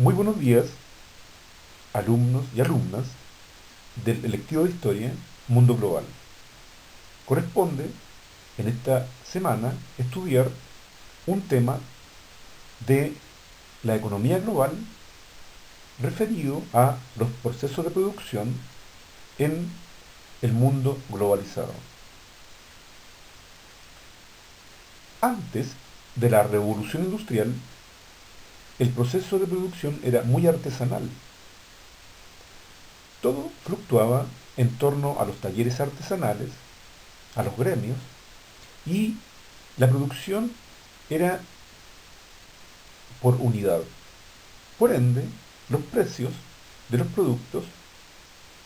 Muy buenos días, alumnos y alumnas del electivo de Historia Mundo Global. Corresponde en esta semana estudiar un tema de la economía global referido a los procesos de producción en el mundo globalizado. Antes de la revolución industrial, el proceso de producción era muy artesanal. Todo fluctuaba en torno a los talleres artesanales, a los gremios, y la producción era por unidad. Por ende, los precios de los productos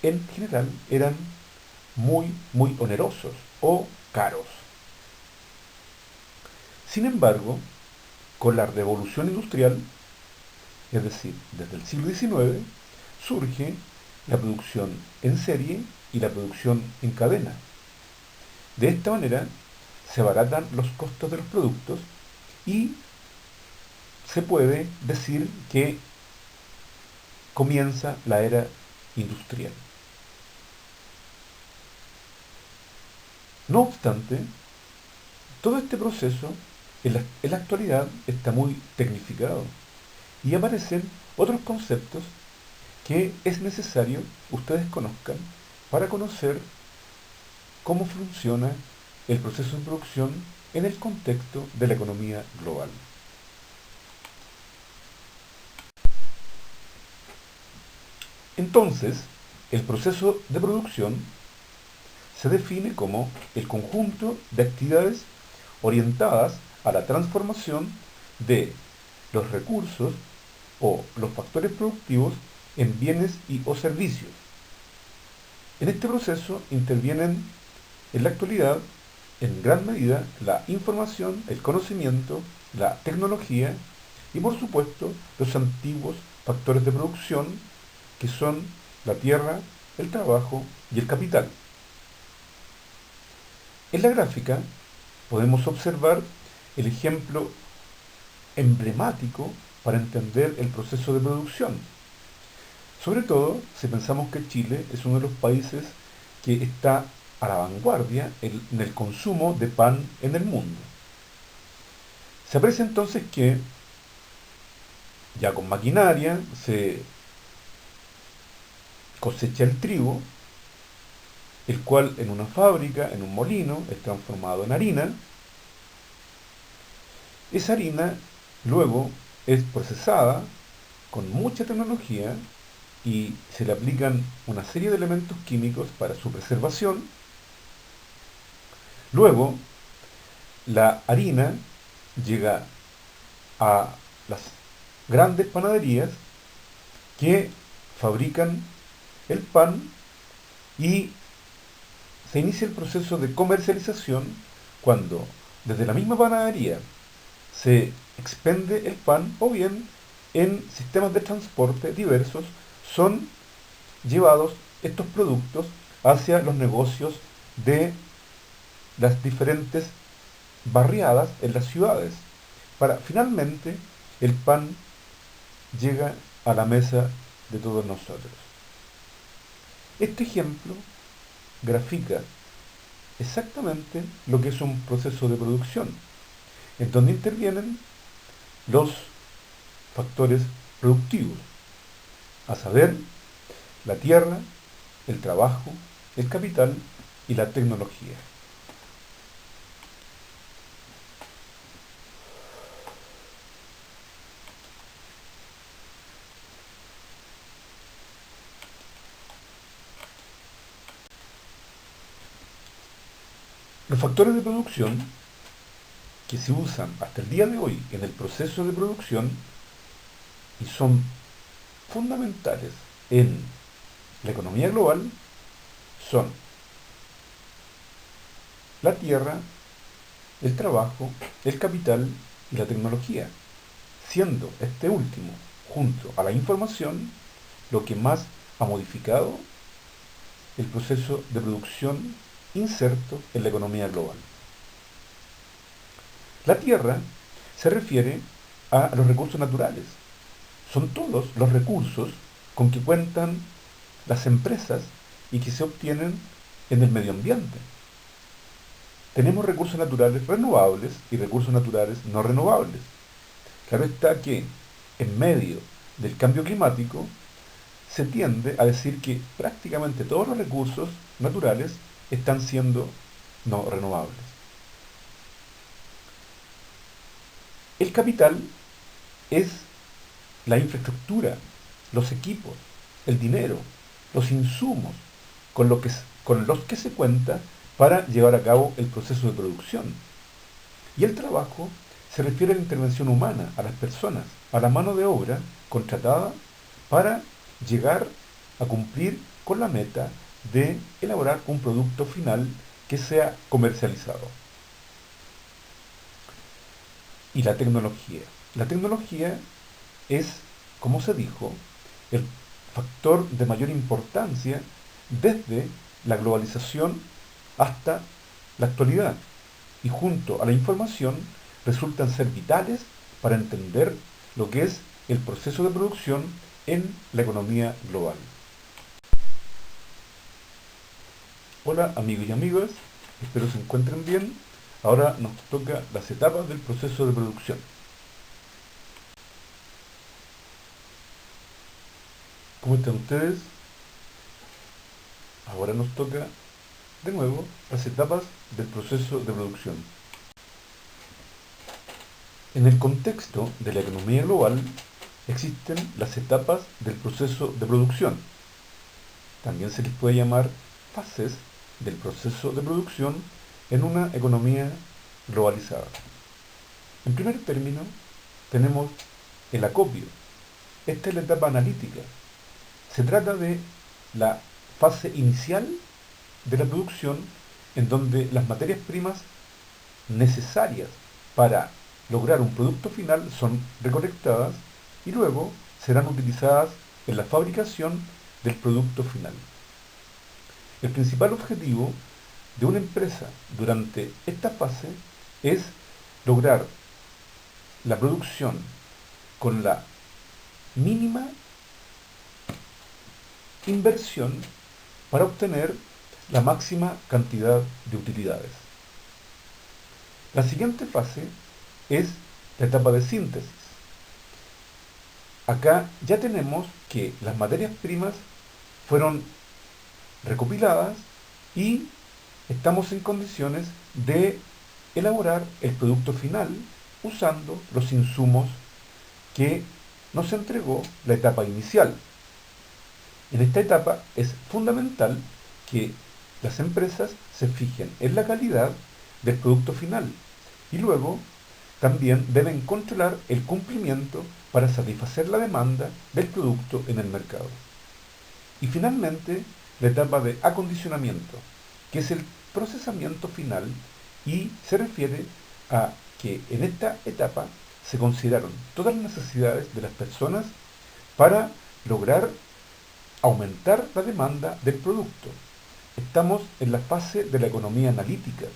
en general eran muy onerosos o caros. Sin embargo, con la revolución industrial, es decir, desde el siglo XIX, surge la producción en serie y la producción en cadena. De esta manera se abaratan los costos de los productos y se puede decir que comienza la era industrial. No obstante, todo este proceso en la actualidad está muy tecnificado y aparecen otros conceptos que es necesario ustedes conozcan para conocer cómo funciona el proceso de producción en el contexto de la economía global. Entonces, el proceso de producción se define como el conjunto de actividades orientadas a la transformación de los recursos o los factores productivos en bienes y o servicios. En este proceso intervienen en la actualidad en gran medida la información, el conocimiento, la tecnología y por supuesto los antiguos factores de producción que son la tierra, el trabajo y el capital. En la gráfica podemos observar el ejemplo emblemático para entender el proceso de producción. Sobre todo si pensamos que Chile es uno de los países que está a la vanguardia en el consumo de pan en el mundo. Se aprecia entonces que ya con maquinaria se cosecha el trigo, el cual en una fábrica, en un molino, es transformado en harina. Esa harina luego es procesada con mucha tecnología y se le aplican una serie de elementos químicos para su preservación. Luego, la harina llega a las grandes panaderías que fabrican el pan y se inicia el proceso de comercialización cuando desde la misma panadería se expende el pan o bien en sistemas de transporte diversos son llevados estos productos hacia los negocios de las diferentes barriadas en las ciudades para finalmente el pan llega a la mesa de todos nosotros. Este ejemplo grafica exactamente lo que es un proceso de producción, en donde intervienen los factores productivos, a saber, la tierra, el trabajo, el capital y la tecnología. Los factores de producción que se usan hasta el día de hoy en el proceso de producción y son fundamentales en la economía global son la tierra, el trabajo, el capital y la tecnología, siendo este último, junto a la información, lo que más ha modificado el proceso de producción inserto en la economía global. La tierra se refiere a los recursos naturales, son todos los recursos con que cuentan las empresas y que se obtienen en el medio ambiente. Tenemos recursos naturales renovables y recursos naturales no renovables. Claro está que en medio del cambio climático se tiende a decir que prácticamente todos los recursos naturales están siendo no renovables. El capital es la infraestructura, los equipos, el dinero, los insumos con los que se cuenta para llevar a cabo el proceso de producción. Y el trabajo se refiere a la intervención humana, a las personas, a la mano de obra contratada para llegar a cumplir con la meta de elaborar un producto final que sea comercializado. Y la tecnología. La tecnología es, como se dijo, el factor de mayor importancia desde la globalización hasta la actualidad, y junto a la información resultan ser vitales para entender lo que es el proceso de producción en la economía global. Hola amigos y amigas, espero se encuentren bien. Ahora nos toca las etapas del proceso de producción. ¿Cómo están ustedes? Ahora nos toca de nuevo las etapas del proceso de producción. En el contexto de la economía global existen las etapas del proceso de producción. También se les puede llamar fases del proceso de producción en una economía globalizada. En primer término, tenemos el acopio. Esta es la etapa analítica. Se trata de la fase inicial de la producción en donde las materias primas necesarias para lograr un producto final son recolectadas y luego serán utilizadas en la fabricación del producto final. El principal objetivo de una empresa durante esta fase es lograr la producción con la mínima inversión para obtener la máxima cantidad de utilidades. La siguiente fase es la etapa de síntesis. Acá ya tenemos que las materias primas fueron recopiladas y estamos en condiciones de elaborar el producto final usando los insumos que nos entregó la etapa inicial. En esta etapa es fundamental que las empresas se fijen en la calidad del producto final y luego también deben controlar el cumplimiento para satisfacer la demanda del producto en el mercado. Y finalmente, la etapa de acondicionamiento, que es el procesamiento final y se refiere a que en esta etapa se consideraron todas las necesidades de las personas para lograr aumentar la demanda del producto. Estamos en la fase de la economía analítica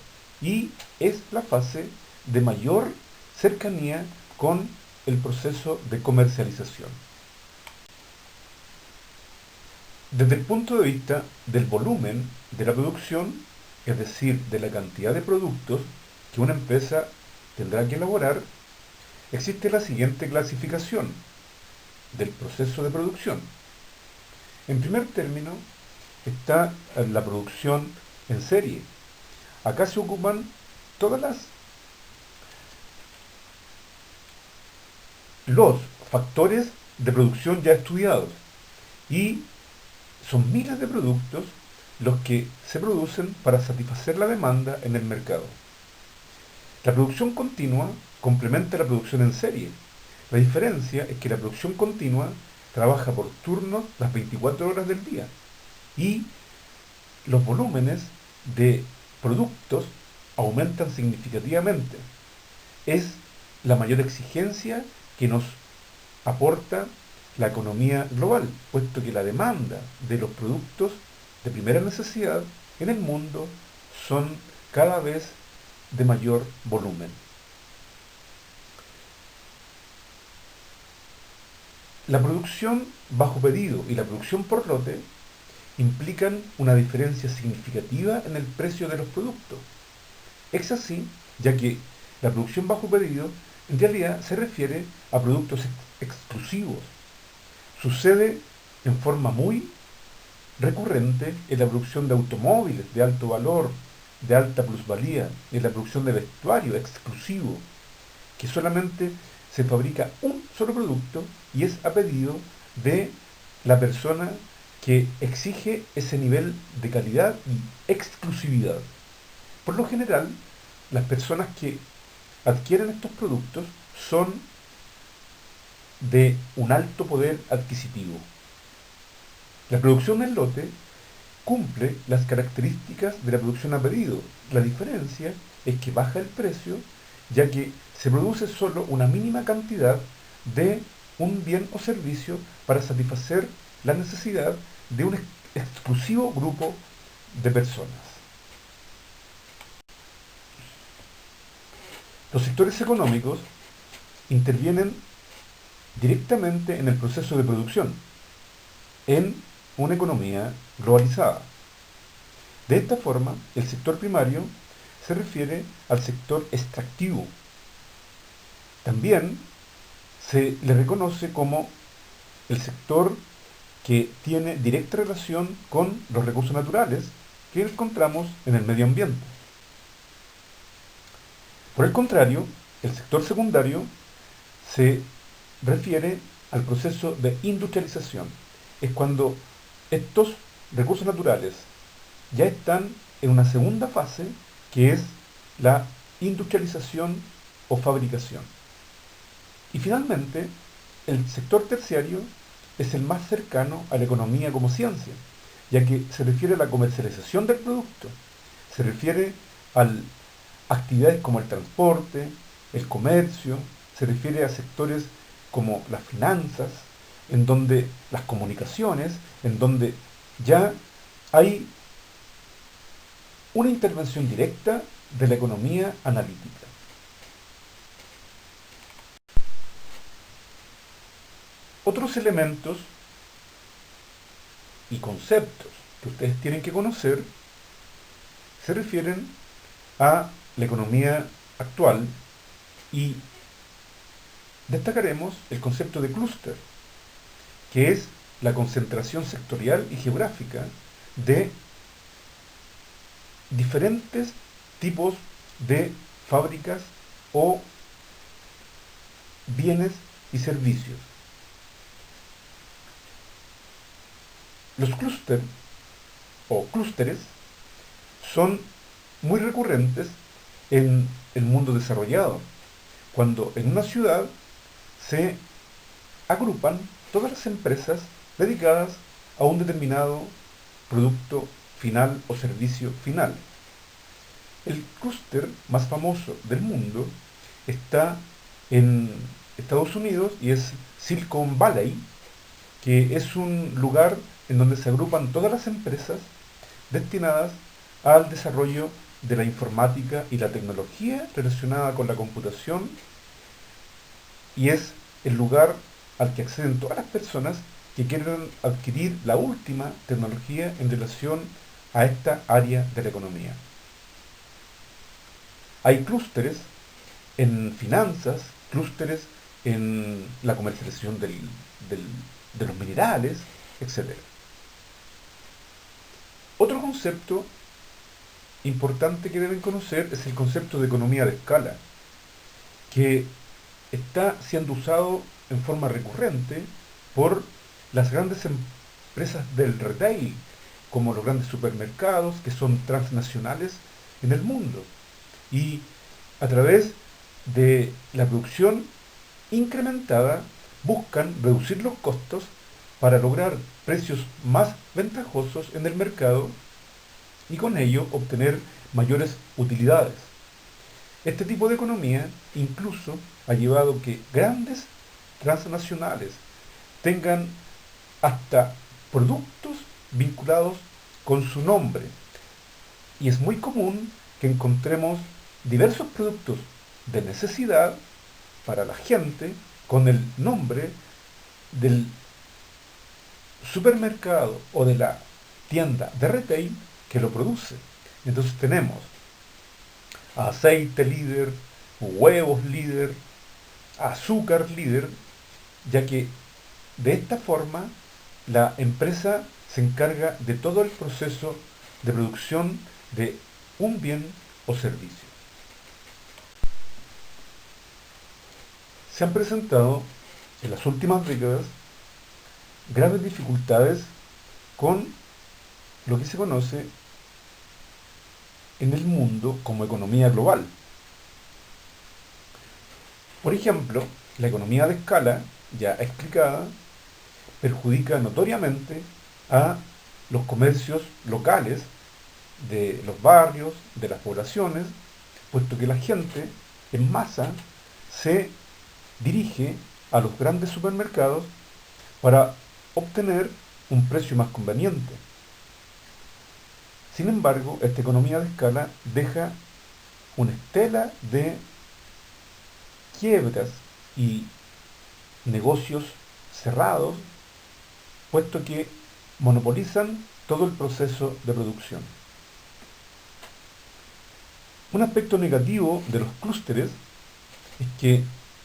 y es la fase de mayor cercanía con el proceso de comercialización. Desde el punto de vista del volumen de la producción, es decir, de la cantidad de productos que una empresa tendrá que elaborar, existe la siguiente clasificación del proceso de producción. En primer término está la producción en serie. Acá se ocupan todas los factores de producción ya estudiados y son miles de productos los que se producen para satisfacer la demanda en el mercado. La producción continua complementa la producción en serie. La diferencia es que la producción continua trabaja por turnos las 24 horas del día y los volúmenes de productos aumentan significativamente. Es la mayor exigencia que nos aporta la economía global, puesto que la demanda de los productos de primera necesidad en el mundo son cada vez de mayor volumen. La producción bajo pedido y la producción por lote implican una diferencia significativa en el precio de los productos. Es así, ya que la producción bajo pedido en realidad se refiere a productos exclusivos. Sucede en forma muy recurrente en la producción de automóviles de alto valor, de alta plusvalía, en la producción de vestuario exclusivo, que solamente se fabrica un solo producto y es a pedido de la persona que exige ese nivel de calidad y exclusividad. Por lo general, las personas que adquieren estos productos son de un alto poder adquisitivo. La producción en lote cumple las características de la producción a pedido. La diferencia es que baja el precio, ya que se produce solo una mínima cantidad de un bien o servicio para satisfacer la necesidad de un exclusivo grupo de personas. Los sectores económicos intervienen directamente en el proceso de producción, en una economía globalizada. De esta forma, el sector primario se refiere al sector extractivo. También se le reconoce como el sector que tiene directa relación con los recursos naturales que encontramos en el medio ambiente. Por el contrario, el sector secundario se refiere al proceso de industrialización. Es cuando estos recursos naturales ya están en una segunda fase, que es la industrialización o fabricación. Y finalmente, el sector terciario es el más cercano a la economía como ciencia, ya que se refiere a la comercialización del producto, se refiere a actividades como el transporte, el comercio, se refiere a sectores como las finanzas, en donde las comunicaciones, en donde ya hay una intervención directa de la economía analítica. Otros elementos y conceptos que ustedes tienen que conocer se refieren a la economía actual y destacaremos el concepto de clúster, que es la concentración sectorial y geográfica de diferentes tipos de fábricas o bienes y servicios. Los clústeres o clústeres son muy recurrentes en el mundo desarrollado, cuando en una ciudad se agrupan todas las empresas dedicadas a un determinado producto final o servicio final. El clúster más famoso del mundo está en Estados Unidos y es Silicon Valley, que es un lugar en donde se agrupan todas las empresas destinadas al desarrollo de la informática y la tecnología relacionada con la computación, y es el lugar al que acceden todas las personas que quieren adquirir la última tecnología en relación a esta área de la economía. Hay clústeres en finanzas, clústeres en la comercialización de los minerales, etc. Otro concepto importante que deben conocer es el concepto de economía de escala, que está siendo usado en forma recurrente por las grandes empresas del retail, como los grandes supermercados, que son transnacionales en el mundo. Y a través de la producción incrementada buscan reducir los costos para lograr precios más ventajosos en el mercado y con ello obtener mayores utilidades. Este tipo de economía incluso ha llevado que grandes transnacionales tengan hasta productos vinculados con su nombre. Y es muy común que encontremos diversos productos de necesidad para la gente con el nombre del supermercado o de la tienda de retail que lo produce. Entonces tenemos aceite líder, huevos líder, azúcar líder, ya que de esta forma la empresa se encarga de todo el proceso de producción de un bien o servicio. Se han presentado en las últimas décadas graves dificultades con lo que se conoce en el mundo como economía global. Por ejemplo, la economía de escala, ya explicada, perjudica notoriamente a los comercios locales de los barrios, de las poblaciones, puesto que la gente en masa se dirige a los grandes supermercados para obtener un precio más conveniente. Sin embargo, esta economía de escala deja una estela de quiebras y negocios cerrados, puesto que monopolizan todo el proceso de producción. Un aspecto negativo de los clústeres es que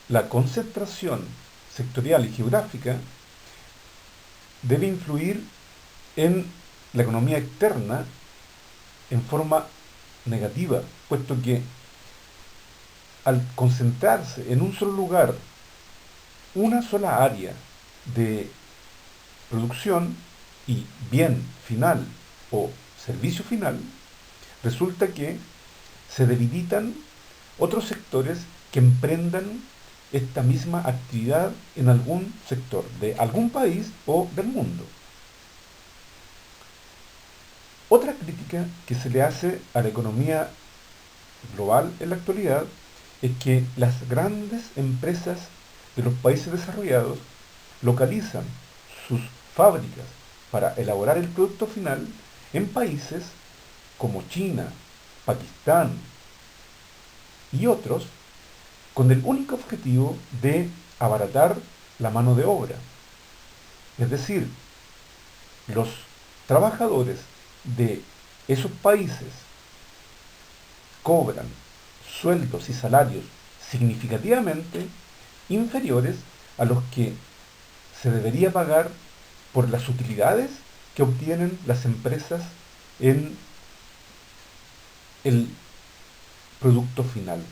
la concentración sectorial y geográfica debe influir en la economía externa en forma negativa, puesto que al concentrarse en un solo lugar una sola área de producción y bien final o servicio final, resulta que se debilitan otros sectores que emprendan esta misma actividad en algún sector de algún país o del mundo. Otra crítica que se le hace a la economía global en la actualidad es que las grandes empresas de los países desarrollados localizan sus fábricas para elaborar el producto final en países como China, Pakistán y otros, con el único objetivo de abaratar la mano de obra. Es decir, los trabajadores de esos países cobran sueldos y salarios significativamente inferiores a los que se debería pagar por las utilidades que obtienen las empresas en el producto final.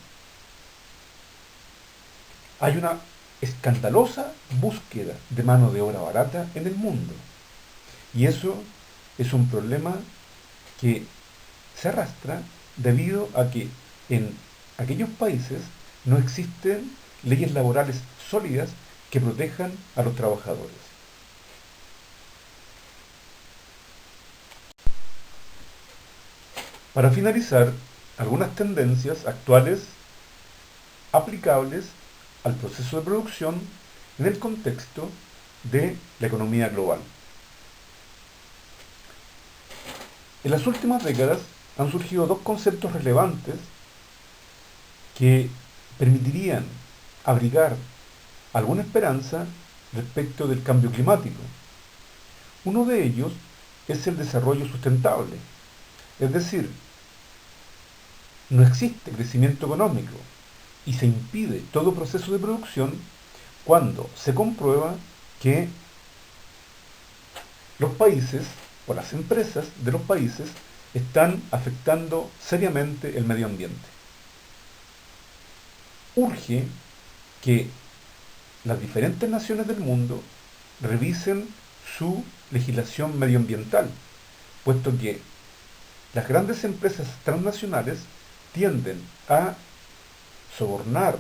Hay una escandalosa búsqueda de mano de obra barata en el mundo. Y eso es un problema que se arrastra debido a que en aquellos países no existen leyes laborales sólidas que protejan a los trabajadores. Para finalizar, algunas tendencias actuales aplicables al proceso de producción en el contexto de la economía global. En las últimas décadas han surgido dos conceptos relevantes que permitirían abrigar alguna esperanza respecto del cambio climático. Uno de ellos es el desarrollo sustentable, es decir, no existe crecimiento económico y se impide todo proceso de producción cuando se comprueba que los países o las empresas de los países están afectando seriamente el medio ambiente. Urge que las diferentes naciones del mundo revisen su legislación medioambiental, puesto que las grandes empresas transnacionales tienden a sobornar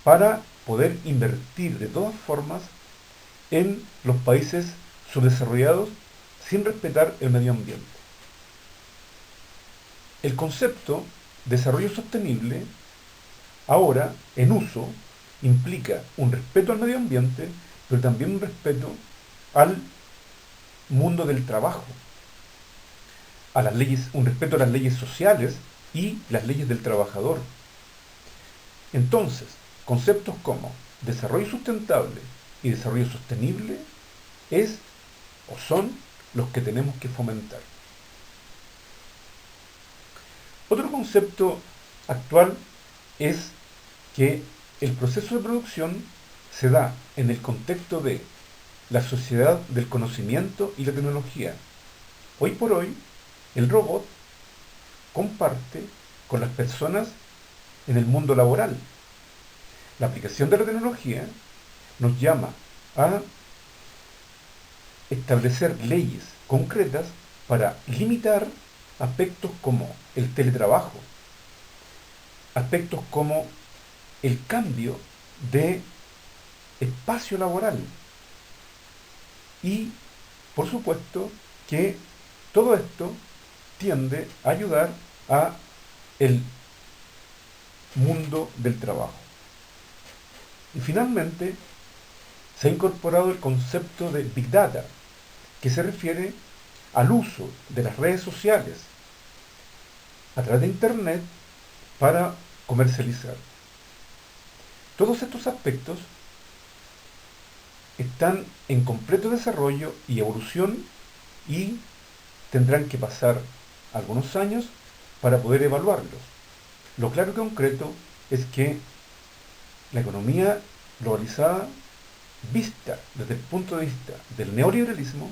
para poder invertir de todas formas en los países subdesarrollados sin respetar el medio ambiente. El concepto desarrollo sostenible, ahora en uso, implica un respeto al medio ambiente, pero también un respeto al mundo del trabajo, a las leyes, un respeto a las leyes sociales y las leyes del trabajador. Entonces, conceptos como desarrollo sustentable y desarrollo sostenible es o son los que tenemos que fomentar. Otro concepto actual es que el proceso de producción se da en el contexto de la sociedad del conocimiento y la tecnología. Hoy por hoy, el robot comparte con las personas en el mundo laboral. La aplicación de la tecnología nos llama a establecer leyes concretas para limitar aspectos como el teletrabajo, aspectos como el cambio de espacio laboral y, por supuesto, que todo esto tiende a ayudar a el mundo del trabajo. Y finalmente, se ha incorporado el concepto de Big Data, que se refiere al uso de las redes sociales a través de Internet para comercializar. Todos estos aspectos están en completo desarrollo y evolución y tendrán que pasar algunos años para poder evaluarlos. Lo claro y concreto es que la economía globalizada, vista desde el punto de vista del neoliberalismo,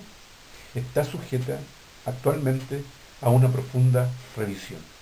está sujeta actualmente a una profunda revisión.